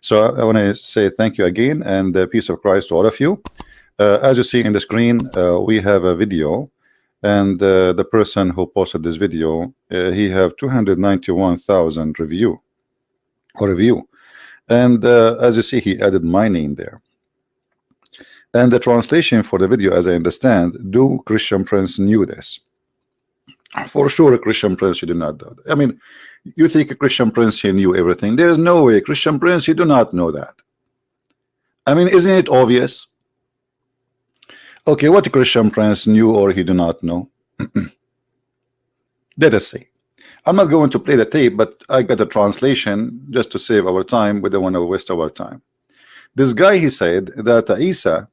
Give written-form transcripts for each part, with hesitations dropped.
So I want to say thank you again, and peace of Christ to all of you. As you see in the screen, we have a video, and the person who posted this video, he have 291,000 review, and as you see, he added my name there. And the translation for the video, as I understand, do Christian Prince knew this? For sure, Christian Prince, you did not do that. I mean, you think Christian Prince, he knew everything. There is no way. Christian Prince, you do not know that. I mean, isn't it obvious? Okay, what Christian Prince knew or he do not know? Let us see. I'm not going to play the tape, but I got a translation just to save our time. We don't want to waste our time. This guy, he said that Isa,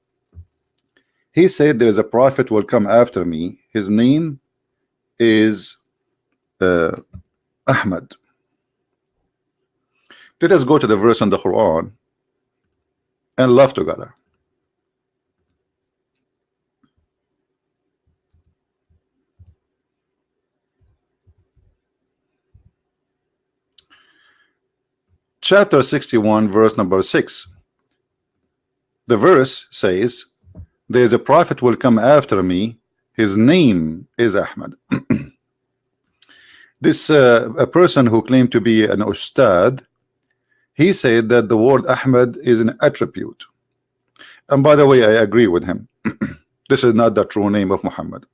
he said there is a prophet will come after me. His name is Ahmad. Let us go to the verse in the Quran and laugh together. Chapter 61, verse number 6. The verse says, there is a prophet will come after me. His name is Ahmad. This a person who claimed to be an ustadz, he said that the word Ahmad is an attribute. And by the way, I agree with him. This is not the true name of Muhammad,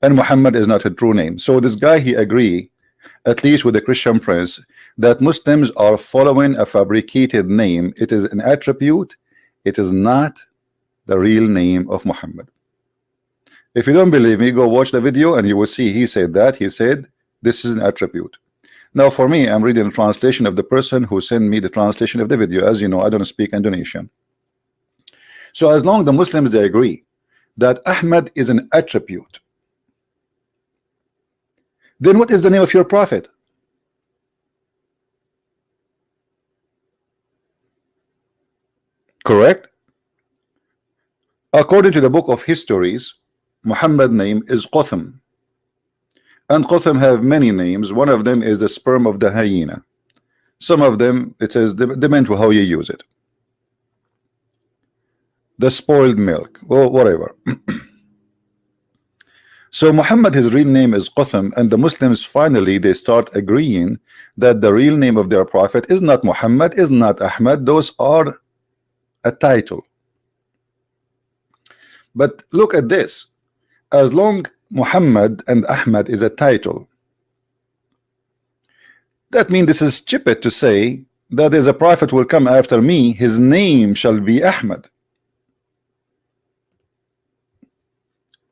and Muhammad is not a true name. So this guy, he agree, at least with the Christian Prince, that Muslims are following a fabricated name. It is an attribute. It is not the real name of Muhammad. If you don't believe me, go watch the video and you will see he said that. He said this is an attribute. Now for me, I'm reading the translation of the person who sent me the translation of the video. As you know, I don't speak Indonesian. So as long as the Muslims, they agree that Ahmad is an attribute, then what is the name of your prophet? Correct? According to the book of histories, Muhammad's name is Qatham, and Qatham have many names. One of them is the sperm of the hyena. Some of them, it is depends on how you use it. The spoiled milk, or whatever. So Muhammad, his real name is Qatham, and the Muslims finally they start agreeing that the real name of their prophet is not Muhammad, is not Ahmad. Those are a title. But look at this. As long Muhammad and Ahmad is a title, that means this is stupid to say that there's a prophet will come after me, his name shall be Ahmad.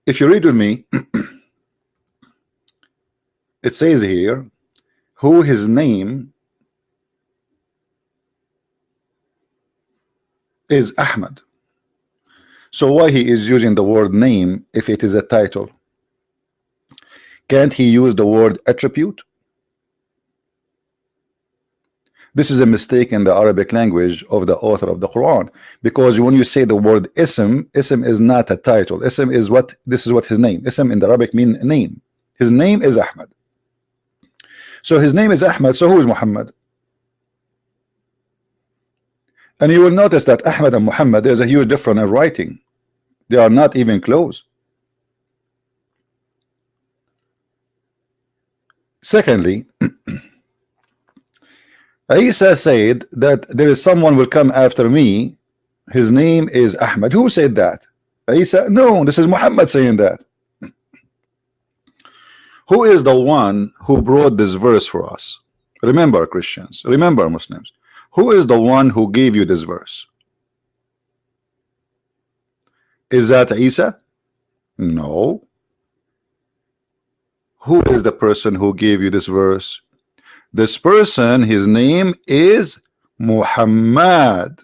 If you read with me, it says here who his name is Ahmad. So why he is using the word name if it is a title? Can't he use the word attribute? This is a mistake in the Arabic language of the author of the Quran, because when you say the word ism is not a title. Ism is what, this is what his name. Ism in the Arabic mean name. His name is Ahmad. So his name is Ahmad. So who is Muhammad? And you will notice that Ahmad and Muhammad, there's a huge difference in writing. They are not even close. Secondly, Isa said that there is someone will come after me, his name is Ahmad. Who said that? Isa? No, this is Muhammad saying that. Who is the one who brought this verse for us? Remember, Christians, remember, Muslims, who is the one who gave you this verse? Is that Isa? No. Who is the person who gave you this verse? This person, his name is Muhammad.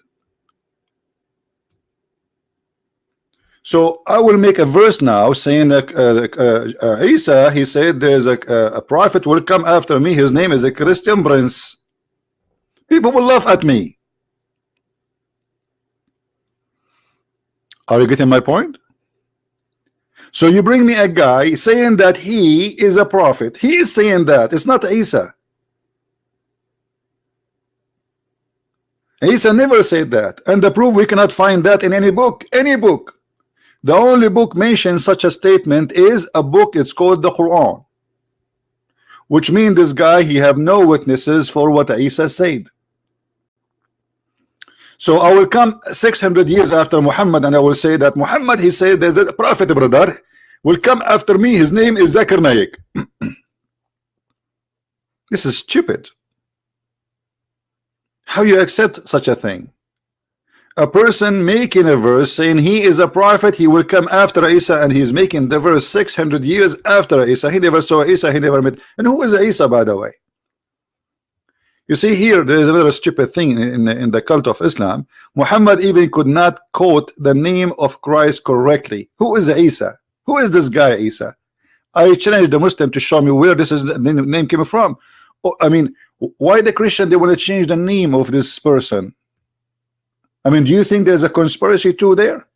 So I will make a verse now saying that Isa, he said there's a prophet will come after me, his name is a Christian Prince. People will laugh at me. Are you getting my point? So you bring me a guy saying that he is a prophet. He is saying that. It's not Isa. Isa never said that, and the proof we cannot find that in any book. Any book. The only book mentions such a statement is a book. It's called the Quran, which means this guy he have no witnesses for what Isa said. So I will come 600 years after Muhammad and I will say that Muhammad he said there's a prophet brother will come after me, his name is Zakir Naik. This is stupid. How you accept such a thing? A person making a verse saying he is a prophet, he will come after Isa, and he's making the verse 600 years after Isa. He never saw Isa, he never met. And who is Isa, by the way? You see here, there is another stupid thing in the cult of Islam. Muhammad even could not quote the name of Christ correctly. Who is Isa? Who is this guy Isa? I challenge the Muslim to show me where this is the name came from. Oh, I mean, why the Christian they want to change the name of this person? I mean, do you think there's a conspiracy too there?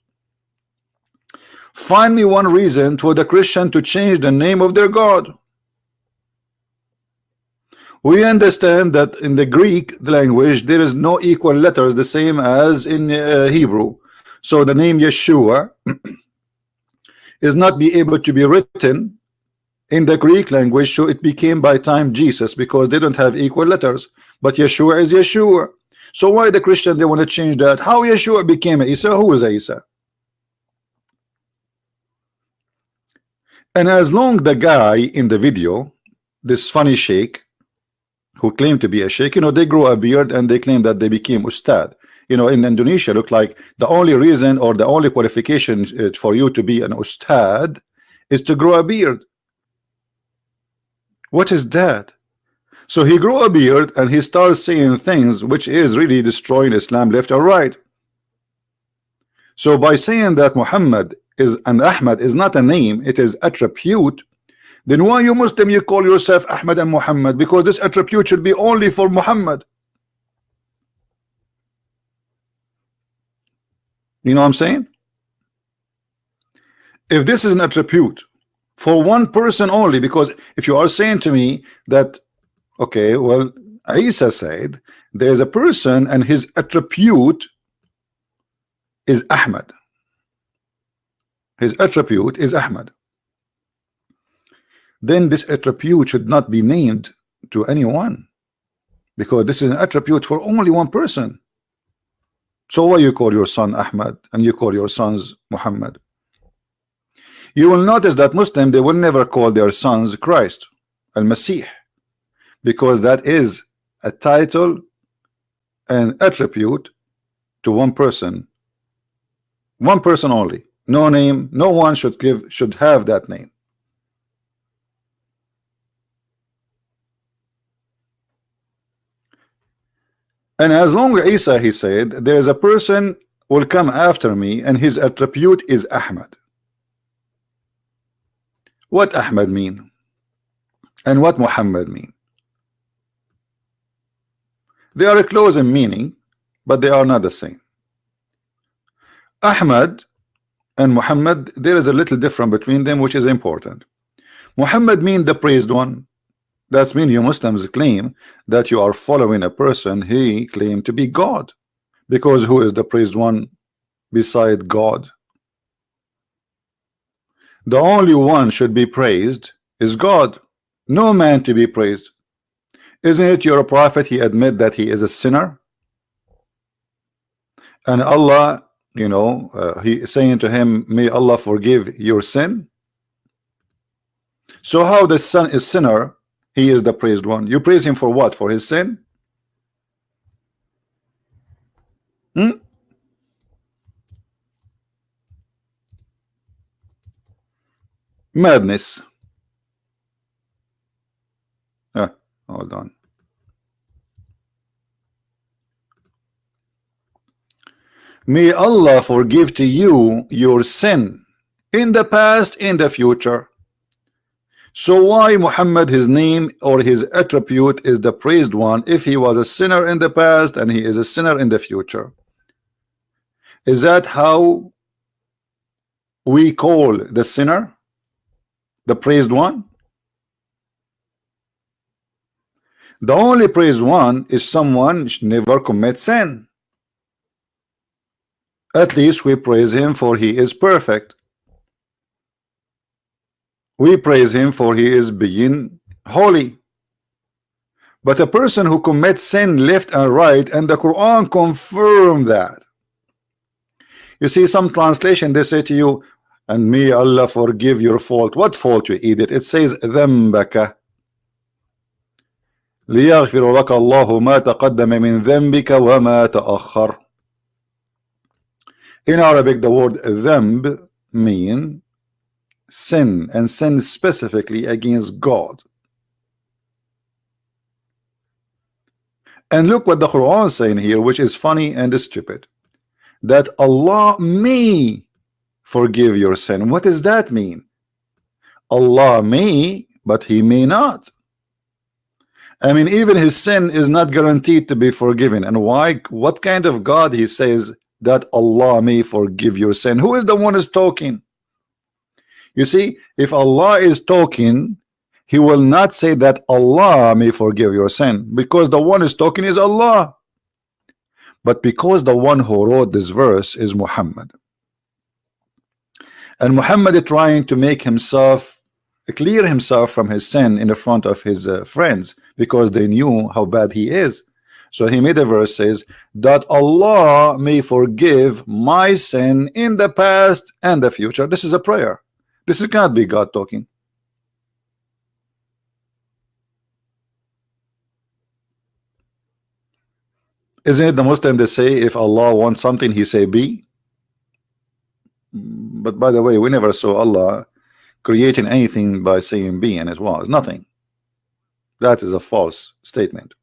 Find me one reason for the Christian to change the name of their God. We understand that in the Greek language there is no equal letters the same as in Hebrew. So the name Yeshua is not be able to be written in the Greek language, so it became by time Jesus, because they don't have equal letters. But Yeshua is Yeshua. So why the Christian they want to change that? How Yeshua became Isa? Who is Isa? And as long the guy in the video, this funny sheikh who claimed to be a sheikh, you know, they grow a beard and they claim that they became ustad. You know, in Indonesia, look like the only reason or the only qualification for you to be an ustad is to grow a beard. What is that? So he grew a beard and he starts saying things which is really destroying Islam left or right. So by saying that Muhammad is and Ahmad is not a name, it is attribute, then why you Muslim you call yourself Ahmad and Muhammad? Because this attribute should be only for Muhammad. You know what I'm saying? If this is an attribute for one person only, because if you are saying to me that okay, well, Isa said there's a person and his attribute is Ahmad. His attribute is Ahmad. Then this attribute should not be named to anyone, because this is an attribute for only one person. So why you call your son Ahmad and you call your sons Muhammad? You will notice that Muslim they will never call their sons Christ, Al-Masih, because that is a title and attribute to one person only. No name, no one should have that name. And as long as Isa he said there is a person will come after me and his attribute is Ahmad. What Ahmad mean and what Muhammad mean? They are close in meaning, but they are not the same. Ahmad and Muhammad, there is a little difference between them, which is important. Muhammad means the praised one. That's mean you Muslims claim that you are following a person he claimed to be God, because who is the praised one beside God? The only one should be praised is God, no man to be praised. Isn't it your prophet he admit that he is a sinner, and Allah, you know, he is saying to him, may Allah forgive your sin? So how the son is sinner, he is the praised one? You praise him for what? For his sin? Madness. Hold on. May Allah forgive to you your sin in the past, in the future. So why Muhammad, his name or his attribute is the praised one if he was a sinner in the past and he is a sinner in the future? Is that how we call the sinner the praised one? The only praised one is someone never commits sin. At least we praise him for he is perfect. We praise him for he is being holy. But a person who commits sin left and right, and the Quran confirm that. You see, some translation they say to you, and may Allah forgive your fault. What fault, you idiot? It says ذنبك ليغفر لك الله ما تقدم من ذنبك وما تأخر. In Arabic, the word ذنب mean sin, and sin specifically against God. And look what the Quran is saying here, which is funny and stupid, that Allah may forgive your sin. What does that mean? Allah may, but he may not. I mean, even his sin is not guaranteed to be forgiven. And why? What kind of God he says that Allah may forgive your sin? Who is the one who's talking? You see, if Allah is talking, he will not say that Allah may forgive your sin, because the one who's talking is Allah. But because the one who wrote this verse is Muhammad, and Muhammad is trying to make himself clear himself from his sin in the front of his friends, because they knew how bad he is. So he made a verse says that Allah may forgive my sin in the past and the future. This is a prayer. This cannot be God talking. Isn't it the Muslim they say if Allah wants something he say be? But by the way, we never saw Allah creating anything by saying be, and it was nothing. That is a false statement.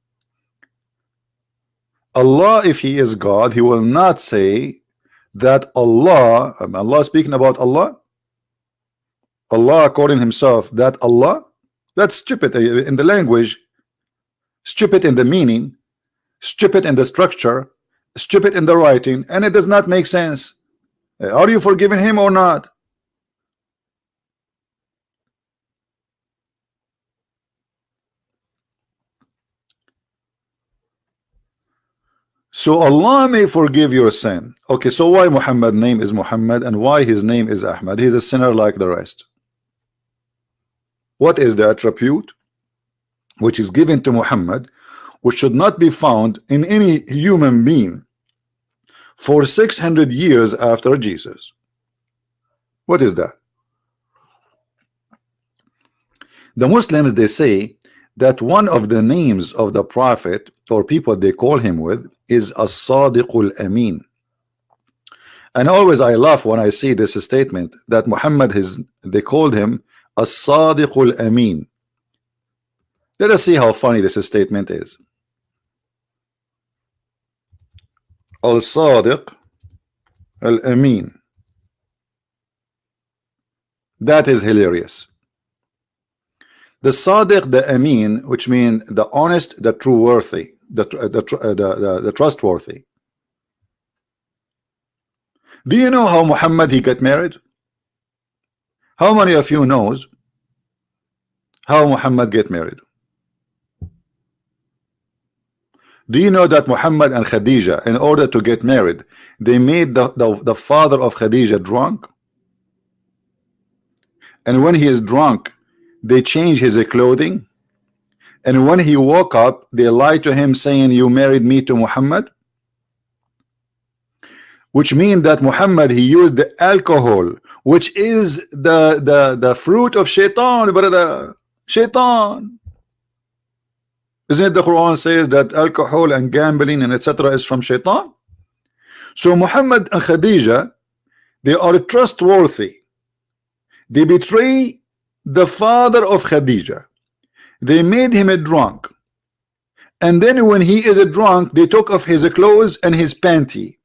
Allah, if he is God, he will not say that Allah speaking about Allah according himself, that Allah, that's stupid in the language, stupid in the meaning, stupid in the structure, stupid in the writing, and it does not make sense. Are you forgiving him or not? So Allah may forgive your sin. Okay, so why Muhammad's name is Muhammad and why his name is Ahmad? He's a sinner like the rest. What is the attribute which is given to Muhammad, which should not be found in any human being for 600 years after Jesus? What is that? The Muslims, they say that one of the names of the Prophet, or people they call him with, is as-Sadiqul Amin. And always I laugh when I see this statement that Muhammad they called him as-Sadiqul Amin. Let us see how funny this statement is. Al-Sadiq Al-Amin. That is hilarious. The Sadiq, the Amin, which means the honest, the true worthy, the trustworthy. Do you know how Muhammad he got married? How many of you knows how Muhammad get married? Do you know that Muhammad and Khadija, in order to get married, they made the father of Khadija drunk? And when he is drunk, they change his clothing, and when he woke up, they lied to him saying, you married me to Muhammad, which means that Muhammad he used the alcohol, which is the fruit of shaitan, brother. Shaitan. Isn't it the Quran says that alcohol and gambling and etc. is from shaitan? So Muhammad and Khadija, they are trustworthy. They betray the father of Khadija. They made him a drunk, and then when he is a drunk, they took off his clothes and his panty,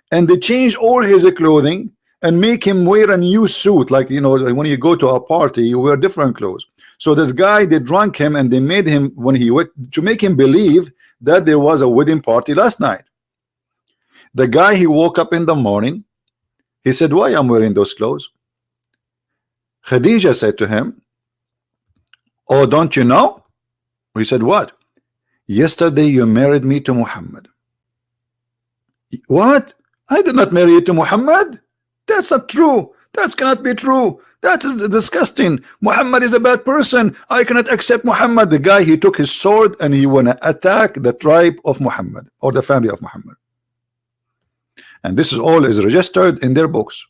and they changed all his clothing and make him wear a new suit. Like, you know, when you go to a party, you wear different clothes. So this guy, they drunk him and they made him, when he went to make him believe that there was a wedding party last night. The guy, he woke up in the morning, he said, why I'm wearing those clothes? Khadija said to him, oh, don't you know? He said, what? Yesterday you married me to Muhammad. What? I did not marry you to Muhammad. That's not true. That cannot be true. That is disgusting. Muhammad is a bad person. I cannot accept Muhammad. The guy, he took his sword and he wanna attack the tribe of Muhammad or the family of Muhammad. And this is all is registered in their books.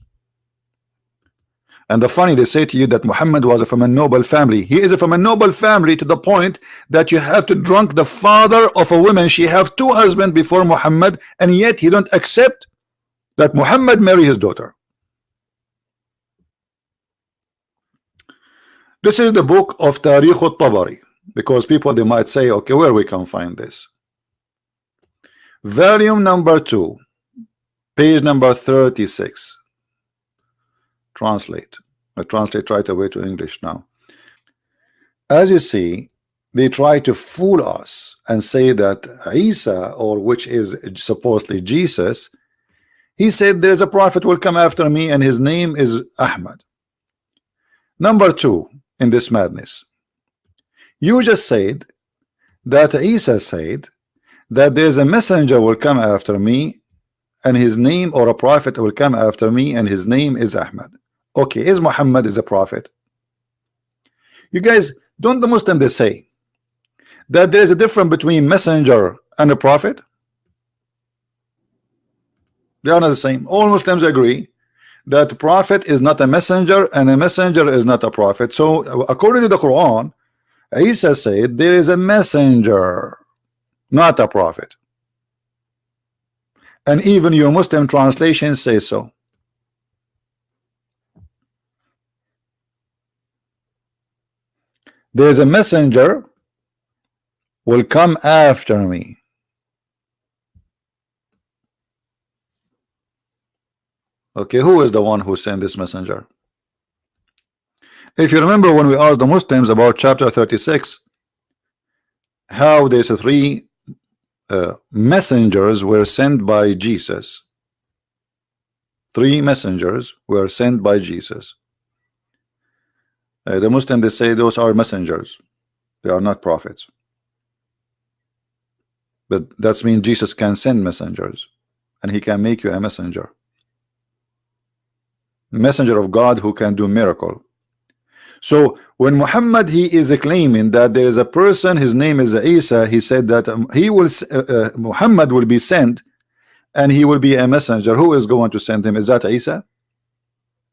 And the funny, they say to you that Muhammad was from a noble family. He is from a noble family to the point that you have to drunk the father of a woman. She have 2 husbands before Muhammad, and yet he don't accept that Muhammad marry his daughter. This is the book of Tariq al-Tabari, because people, they might say, okay, where we can find this? Volume number 2, page number 36. Translate. I translate right away to English now. As you see, they try to fool us and say that Isa, or which is supposedly Jesus, he said there's a prophet will come after me and his name is Ahmad. Number 2 in this madness, you just said that Isa said that there's a messenger will come after me and his name, or a prophet will come after me and his name is Ahmad. Okay, is Muhammad is a prophet? You guys, don't the Muslims they say that there is a difference between messenger and a prophet? They are not the same. All Muslims agree that the prophet is not a messenger and a messenger is not a prophet. So according to the Quran, Isa said there is a messenger, not a prophet. And even your Muslim translations say so. There's a messenger will come after me. Okay, who is the one who sent this messenger? If you remember when we asked the Muslims about chapter 36, how there's 3 messengers were sent by Jesus. 3 messengers were sent by Jesus. The Muslims, they say those are messengers. They are not prophets. But that means Jesus can send messengers and he can make you a messenger. Messenger of God who can do miracle. So when Muhammad, he is claiming that there is a person, his name is Isa, he said that he will Muhammad will be sent and he will be a messenger. Who is going to send him? Is that Isa?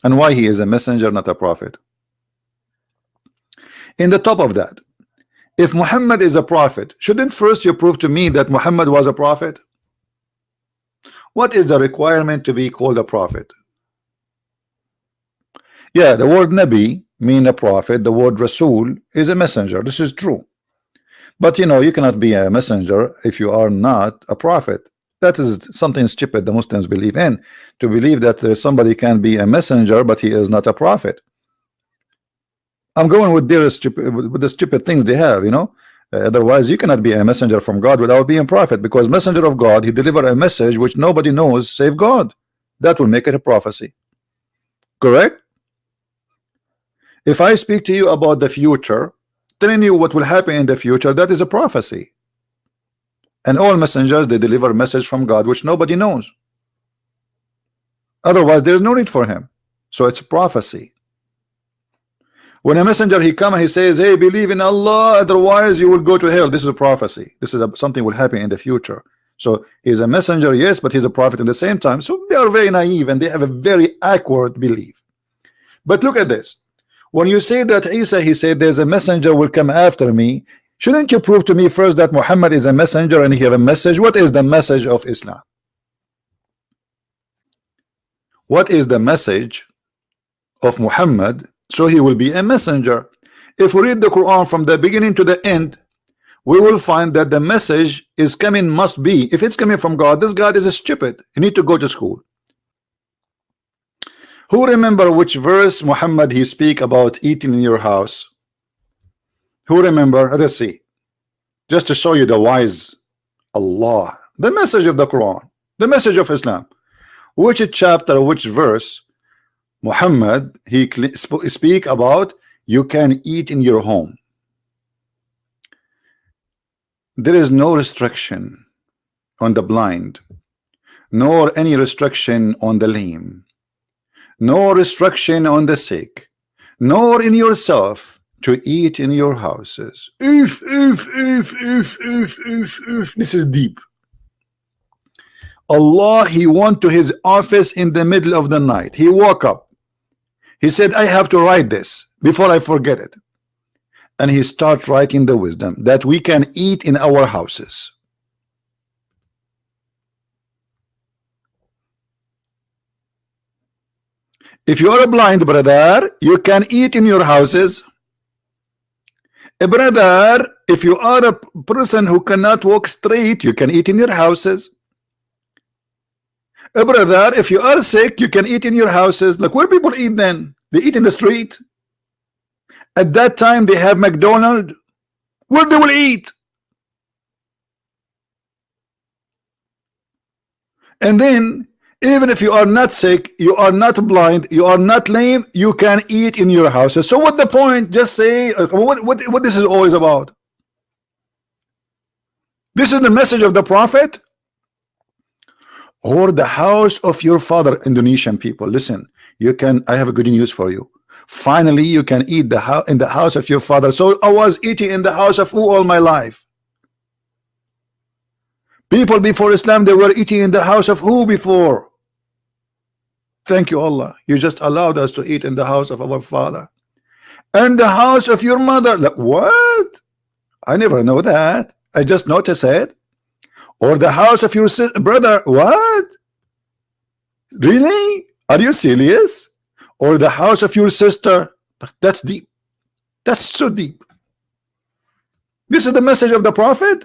And why he is a messenger, not a prophet? In the top of that, if Muhammad is a prophet, shouldn't first you prove to me that Muhammad was a prophet? What is the requirement to be called a prophet? Yeah, the word Nabi mean a prophet, the word Rasul is a messenger. This is true. But you know, you cannot be a messenger if you are not a prophet. That is something stupid the Muslims believe in, to believe that somebody can be a messenger but he is not a prophet. I'm going with their stupid, with the stupid things they have, you know. Otherwise you cannot be a messenger from God without being a prophet, because messenger of God, he deliver a message which nobody knows save God. That will make it a prophecy. Correct? If I speak to you about the future, telling you what will happen in the future, that is a prophecy. And all messengers, they deliver a message from God which nobody knows. Otherwise there is no need for him. So it's prophecy. When a messenger he come and he says, hey, believe in Allah, otherwise you will go to hell, this is a prophecy. This is something will happen in the future. So he's a messenger, yes, but he's a prophet at the same time. So they are very naive and they have a very awkward belief. But look at this. When you say that Isa, he said there's a messenger will come after me, shouldn't you prove to me first that Muhammad is a messenger and he have a message? What is the message of Islam? What is the message of Muhammad? So he will be a messenger. If we read the Quran from the beginning to the end, we will find that the message is coming, must be, if it's coming from God, this God is a stupid. You need to go to school. Who remember which verse Muhammad he speak about eating in your house? Who remember? Let's see. Just to show you the wise Allah, the message of the Quran, the message of Islam. Which chapter, which verse Muhammad he speak about you can eat in your home? There is no restriction on the blind. nor any restriction on the lame, no restriction on the sick, nor in yourself to eat in your houses. This is deep. Allah, he went to his office in the middle of the night. He woke up. He said, I have to write this before I forget it. And he started writing the wisdom that we can eat in our houses. If you are a blind brother, you can eat in your houses. A brother, if you are a person who cannot walk straight, you can eat in your houses. A brother, if you are sick, you can eat in your houses. Like, where people eat then? They eat in the street. At that time, they have McDonald's. Where they will eat? And then, even if you are not sick, you are not blind, you are not lame, you can eat in your houses. So what the point? Just say what this is always about. This is the message of the Prophet, or the house of your father. Indonesian people, listen, you can, I have a good news for you. Finally, you can eat in the house of your father. So I was eating in the house of who all my life? People before Islam, they were eating in the house of who before? Thank you, Allah. You just allowed us to eat in the house of our father. And the house of your mother. Like, what? I never know that. I just noticed it. Or the house of your brother. What? Really? Are you serious? Or the house of your sister. That's deep. That's so deep. This is the message of the Prophet.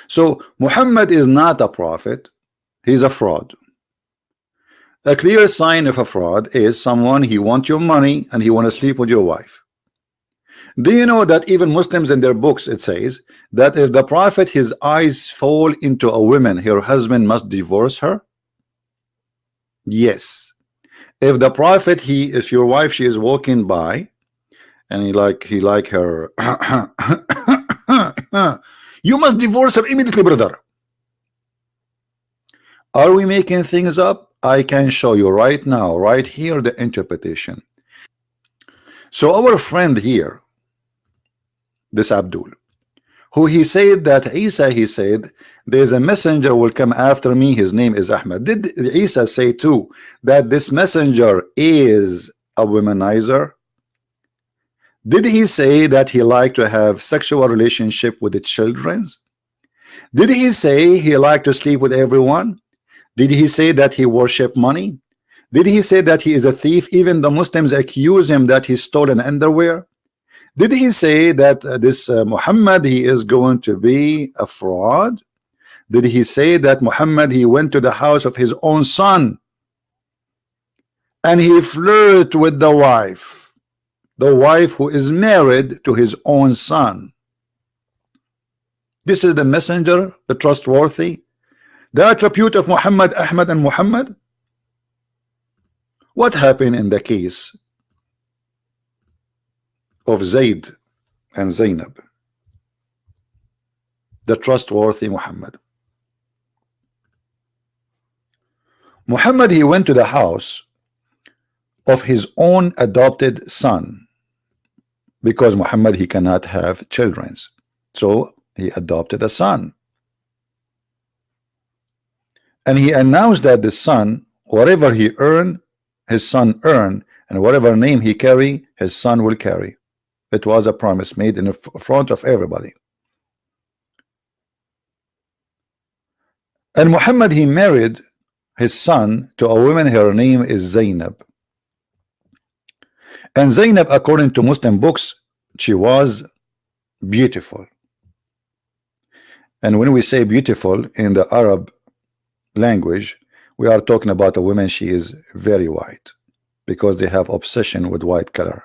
So Muhammad is not a prophet. He's a fraud. A clear sign of a fraud is someone, he wants your money and he want to sleep with your wife. Do you know that even Muslims in their books, it says that if the Prophet, his eyes fall into a woman, her husband must divorce her? Yes. If the Prophet, if your wife, she is walking by and he like her you must divorce her immediately, brother. Are we making things up? I can show you right now, right here, the interpretation. So our friend here, this Abdul, who he said that Isa, he said, there's a messenger will come after me, his name is Ahmed. Did Isa say too that this messenger is a womanizer? Did he say that he liked to have sexual relationship with the children? Did he say he liked to sleep with everyone? Did he say that he worship money? Did he say that he is a thief? Even the Muslims accuse him that he stole an underwear. Did he say that this Muhammad, he is going to be a fraud? Did he say that Muhammad, he went to the house of his own son and he flirted with the wife who is married to his own son? This is the messenger, the trustworthy, the attribute of Muhammad, Ahmad, and Muhammad. What happened in the case of Zayd and Zainab, the trustworthy Muhammad? Muhammad, he went to the house of his own adopted son, because Muhammad, he cannot have children, so he adopted a son, and he announced that the son, whatever he earned, his son earned, and whatever name he carry, his son will carry. It was a promise made in front of everybody. And Muhammad, he married his son to a woman, her name is Zainab. And Zainab, according to Muslim books, she was beautiful. And when we say beautiful in the Arab language, we are talking about a woman, she is very white, because they have obsession with white color.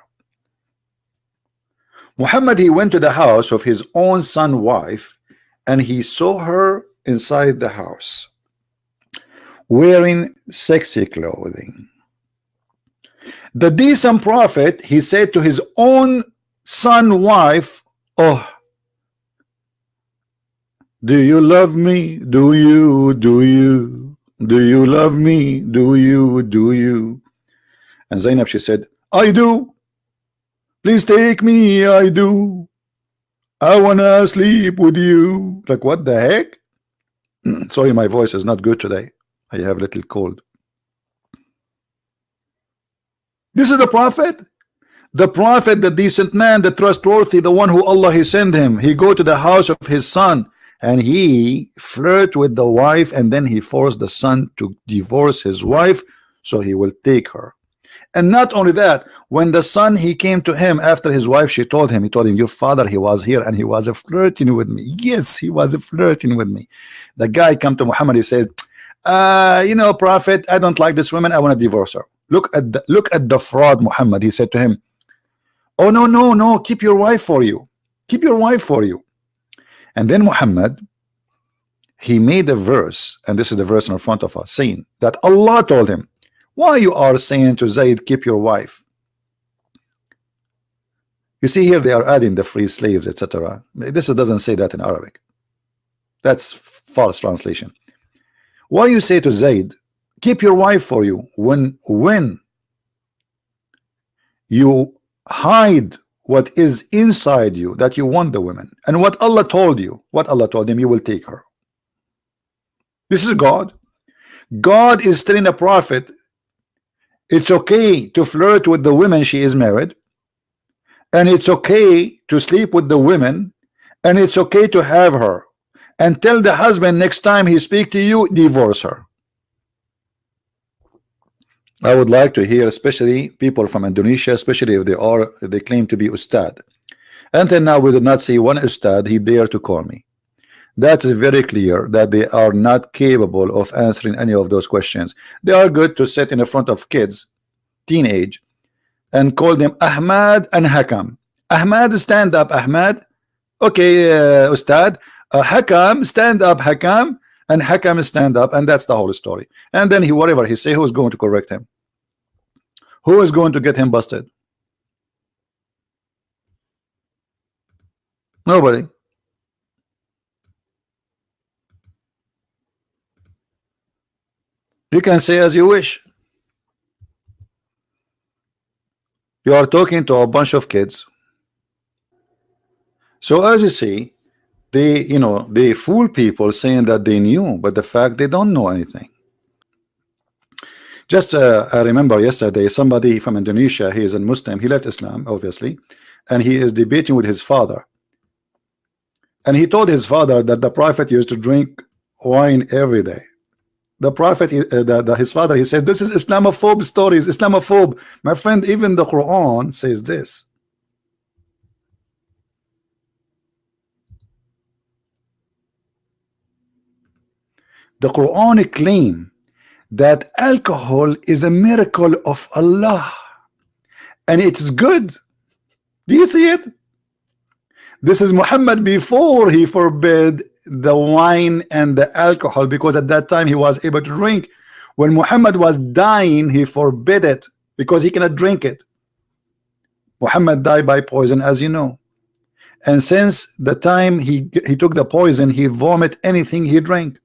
Muhammad, he went to the house of his own son wife, and he saw her inside the house wearing sexy clothing. The decent prophet, he said to his own son wife, oh, Do you love me? Do you? Do you? Do you love me? Do you? Do you? And Zainab, she said, I do. Please take me. I do. I wanna sleep with you. Like, what the heck? Sorry, my voice is not good today. I have a little cold. This is the prophet, the decent man, the trustworthy, the one who Allah he sent him. He go to the house of his son and he flirt with the wife, and then he forced the son to divorce his wife so he will take her. And not only that, when the son he came to him after his wife, he told him, your father, he was here and he was flirting with me. Yes, he was flirting with me. The guy come to Muhammad, he says, prophet, I don't like this woman, I want to divorce her. Look at the fraud, Muhammad. He said to him, oh no, keep your wife for you, and then Muhammad, he made a verse, and this is the verse in front of us, saying that Allah told him, why you are saying to Zayd, keep your wife? You see here they are adding the free slaves, etc. This doesn't say that in Arabic. That's false translation. Why you say to Zayd, keep your wife for you, when you hide what is inside you, that you want the women, and what Allah told you, what Allah told him, you will take her. This is God. God is telling a prophet it's okay to flirt with the women she is married, and it's okay to sleep with the women, and it's okay to have her, and tell the husband next time he speak to you, divorce her. I would like to hear, especially people from Indonesia, especially if they claim to be ustad. Until now we did not see one ustad he dare to call me. That is very clear that they are not capable of answering any of those questions. They are good to sit in front of kids, teenage, and call them Ahmad and Hakam. Ahmad, stand up, Ahmad. Okay, Ustad. Hakam, stand up, Hakam. And Hakam, stand up. And that's the whole story. And then whatever he say, who is going to correct him? Who is going to get him busted? Nobody. You can say as you wish. You are talking to a bunch of kids. So as you see, they fool people saying that they knew, but the fact they don't know anything. Just I remember yesterday somebody from Indonesia, he is a Muslim, he left Islam obviously, and he is debating with his father, and he told his father that the prophet used to drink wine every day. The prophet, his father, he said, this is Islamophobe stories, Islamophobe. My friend, even the Quran says this. The Quran claim that alcohol is a miracle of Allah and it's good. Do you see it? This is Muhammad before he forbid the wine and the alcohol, because at that time he was able to drink. When Muhammad was dying, he forbid it because he cannot drink it. Muhammad died by poison, as you know, and since the time he took the poison, he vomit anything he drank.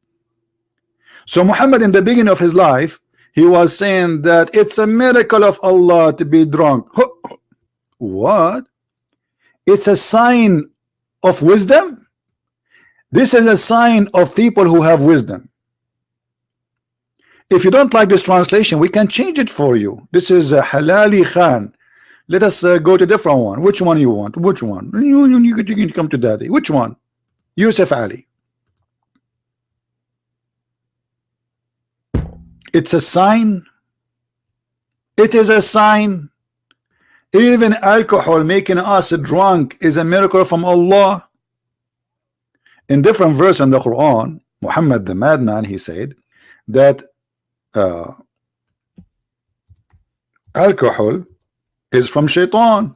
So Muhammad, in the beginning of his life, he was saying that it's a miracle of Allah to be drunk. What? It's a sign of wisdom. This is a sign of people who have wisdom. If you don't like this translation, we can change it for you. This is a Halali Khan. Let us go to different one. Which one you want? Which one? You can come to daddy. Which one? Yusuf Ali. It's a sign. It is a sign. Even alcohol making us drunk is a miracle from Allah. In different verse in the Quran, Muhammad the madman, he said that alcohol is from shaitan.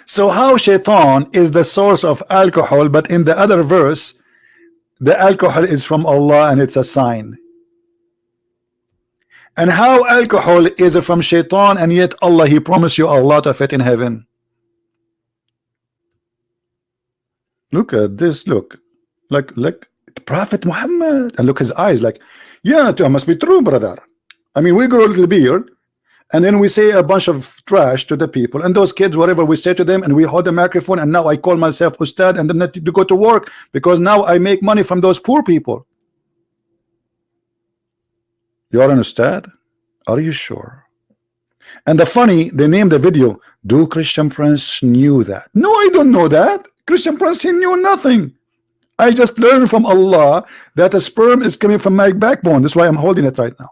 So how shaitan is the source of alcohol, but in the other verse the alcohol is from Allah and it's a sign? And how alcohol is from shaitan, and yet Allah, he promised you a lot of it in heaven. Look at this, look like the Prophet Muhammad, and look his eyes, like, yeah, it must be true, brother. I mean, we grow a little beard, and then we say a bunch of trash to the people, and those kids, whatever we say to them, and we hold the microphone, and now I call myself ustad, and then to go to work because now I make money from those poor people. You are an ustad? Are you sure? And the funny, they named the video, "Do Christian Prince knew that?" No, I don't know that. Christian Prince, he knew nothing. I just learned from Allah that a sperm is coming from my backbone. That's why I'm holding it right now.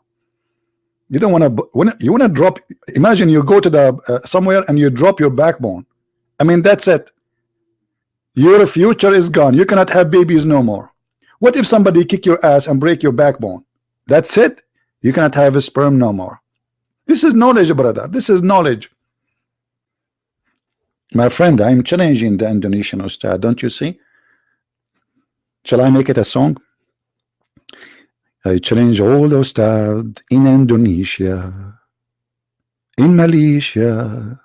You don't want to, you want to drop, imagine you go to the somewhere and you drop your backbone. I mean, that's it. Your future is gone. You cannot have babies no more. What if somebody kick your ass and break your backbone? That's it. You cannot have a sperm no more. This is knowledge, brother. This is knowledge. My friend, I'm challenging the Indonesian ustad, don't you see? Shall I make it a song? I challenge all the ustad in Indonesia, in Malaysia.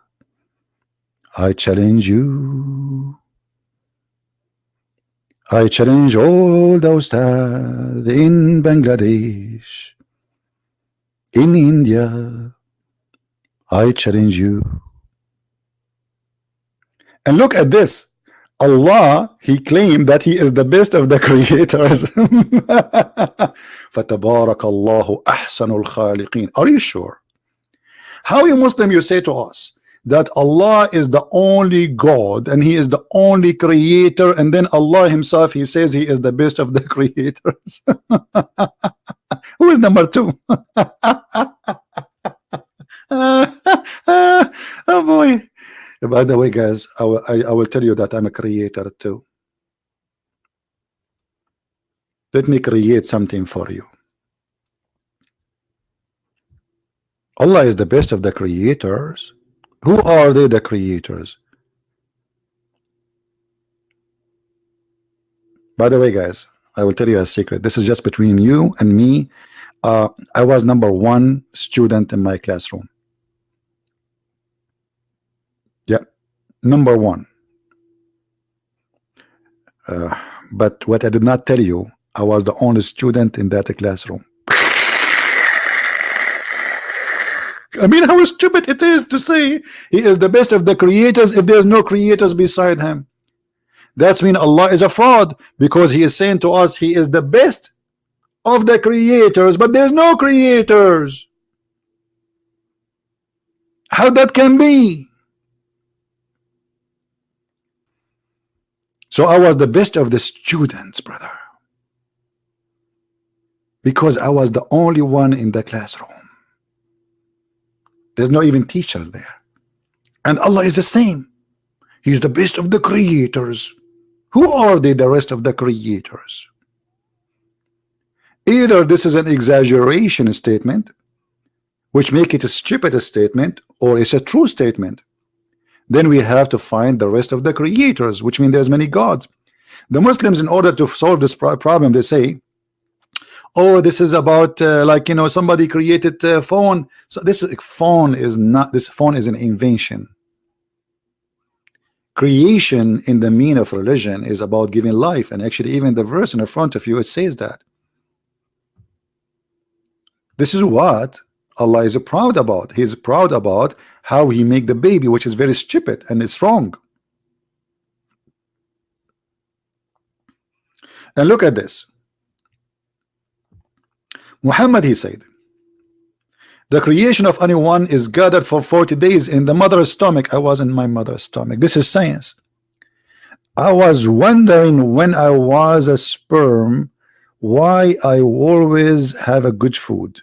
I challenge you. I challenge all the ustad in Bangladesh, in India. I challenge you. And look at this. Allah, he claimed that he is the best of the creators. فَتَبَارَكَ اللَّهُ أَحْسَنُ الْخَالِقِينَ. Are you sure? How you Muslim you say to us that Allah is the only God and he is the only creator, and then Allah himself, he says he is the best of the creators? Who is number two? Oh boy. By the way, guys, I will tell you that I'm a creator too. Let me create something for you. Allah is the best of the creators. Who are they, the creators? By the way, guys, I will tell you a secret. This is just between you and me. I was number one student in my classroom. Yeah, number one. But what I did not tell you, I was the only student in that classroom. I mean, how stupid it is to say he is the best of the creators if there's no creators beside him. That's mean Allah is a fraud, because he is saying to us he is the best of the creators, but there's no creators. How that can be? So I was the best of the students, brother, because I was the only one in the classroom. There's no even teachers there. And Allah is the same. He's the best of the creators. Who are they, the rest of the creators? Either this is an exaggeration statement, which make it a stupid statement, or it's a true statement. Then we have to find the rest of the creators, which means there's many gods. The Muslims, in order to solve this problem, they say, oh, this is about like, you know, somebody created a phone. So this phone is not, this phone is an invention. Creation in the meaning of religion is about giving life, and actually even the verse in the front of you, it says that. This is what Allah is proud about. He's proud about how he make the baby, which is very stupid and it's wrong. And look at this. Muhammad, he said, the creation of anyone is gathered for 40 days in the mother's stomach. I was in my mother's stomach. This is science. I was wondering when I was a sperm why I always have a good food.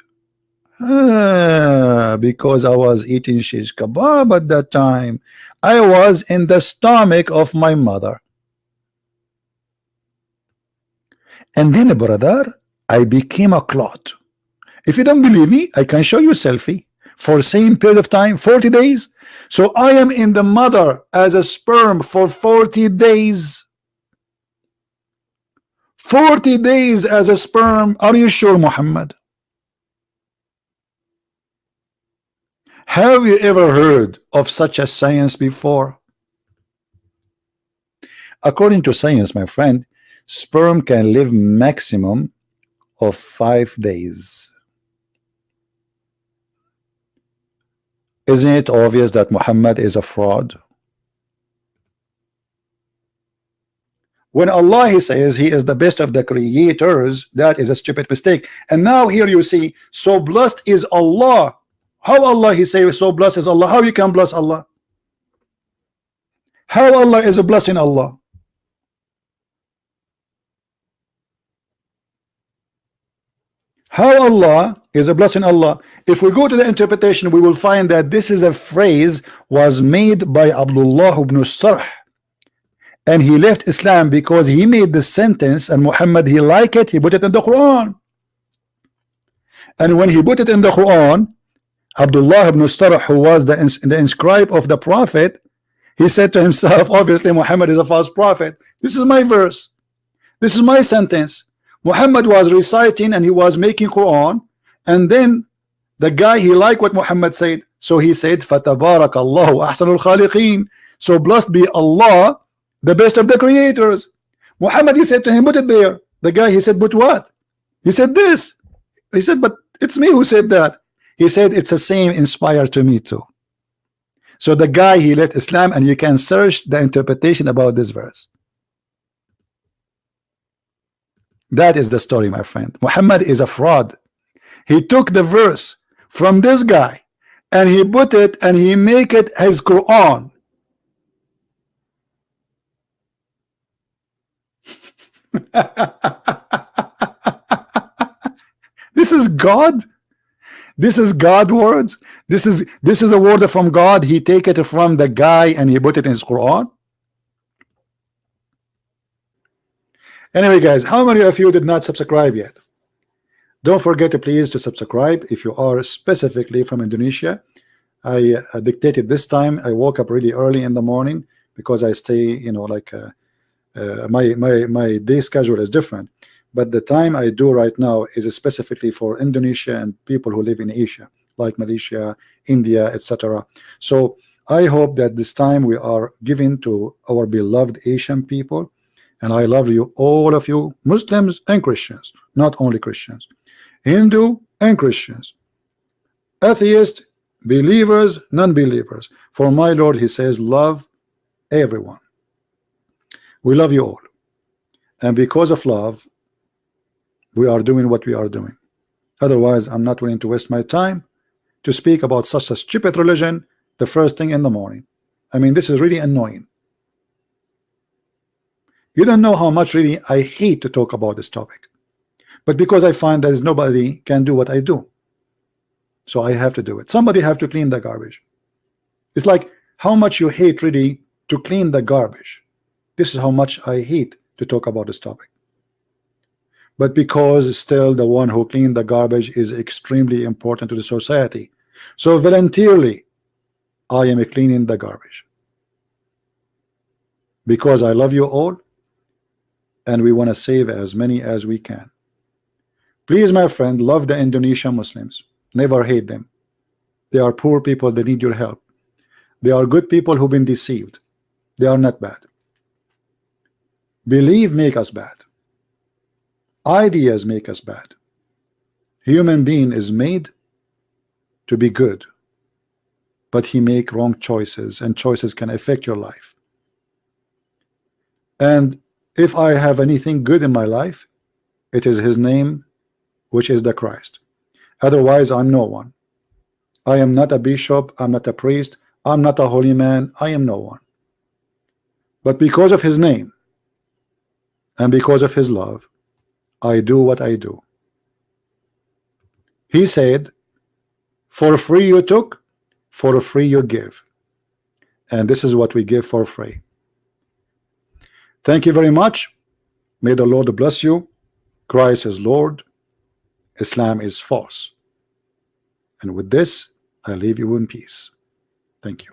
Because I was eating shish kebab at that time. I was in the stomach of my mother. And then, brother, I became a clot. If you don't believe me, I can show you a selfie for the same period of time, 40 days. So I am in the mother as a sperm for 40 days. 40 days as a sperm. Are you sure, Muhammad? Have you ever heard of such a science before? According to science, my friend, sperm can live maximum of 5 days. Isn't it obvious that Muhammad is a fraud? When Allah he says he is the best of the creators, that is a stupid mistake. And now here you see, so blessed is Allah. How Allah he say so blessed is Allah? How you can bless Allah? How Allah is a blessing Allah? How Allah is a blessing Allah? If we go to the interpretation, we will find that this is a phrase was made by Abdullah ibn Sarh, and he left Islam because he made the sentence, and Muhammad he liked it, he put it in the Quran. And when he put it in the Quran, Abdullah ibn Sarh, who was the inscribe of the Prophet, he said to himself, obviously Muhammad is a false prophet. This is my verse, this is my sentence. Muhammad was reciting and he was making Quran, and then the guy he liked what Muhammad said, so he said Fatabarakallahu ahsanul khaliqeen, so blessed be Allah, the best of the creators. Muhammad he said to him, put it there. The guy he said, but what? He said this. He said, but it's me who said that. He said it's the same inspired to me too. So the guy he left Islam, and you can search the interpretation about this verse. That is the story, my friend. Muhammad is a fraud. He took the verse from this guy and he put it and he make it his Quran. This is God. This is God words. This is a word from God. He take it from the guy and he put it in his Quran. Anyway, guys, how many of you did not subscribe yet? Don't forget to please to subscribe if you are specifically from Indonesia. I dictated this time. I woke up really early in the morning because I stay, you know, like my day schedule is different. But the time I do right now is specifically for Indonesia and people who live in Asia, like Malaysia, India, etc. So I hope that this time we are giving to our beloved Asian people. And I love you, all of you, Muslims and Christians, not only Christians, Hindu and Christians, atheists, believers, non-believers. For my Lord, he says, love everyone. We love you all. And because of love, we are doing what we are doing. Otherwise, I'm not willing to waste my time to speak about such a stupid religion the first thing in the morning. I mean, this is really annoying. You don't know how much really I hate to talk about this topic, but because I find that nobody can do what I do, so I have to do it. Somebody have to clean the garbage. It's like how much you hate really to clean the garbage. This is how much I hate to talk about this topic. But because still the one who cleaned the garbage is extremely important to the society, so voluntarily I am cleaning the garbage because I love you all. And we want to save as many as we can. Please, my friend, love the Indonesian Muslims. Never hate them. They are poor people. They need your help. They are good people who've been deceived. They are not bad. Believe make us bad. Ideas make us bad. Human being is made to be good, but he make wrong choices, and choices can affect your life. And if I have anything good in my life, it is his name, which is the Christ. Otherwise, I'm no one. I am not a bishop, I'm not a priest, I'm not a holy man, I am no one. But because of his name and because of his love, I do what I do. He said, for free you took, for free you give. And this is what we give for free. Thank you very much. May the Lord bless you. Christ is Lord. Islam is false. And with this, I leave you in peace. Thank you.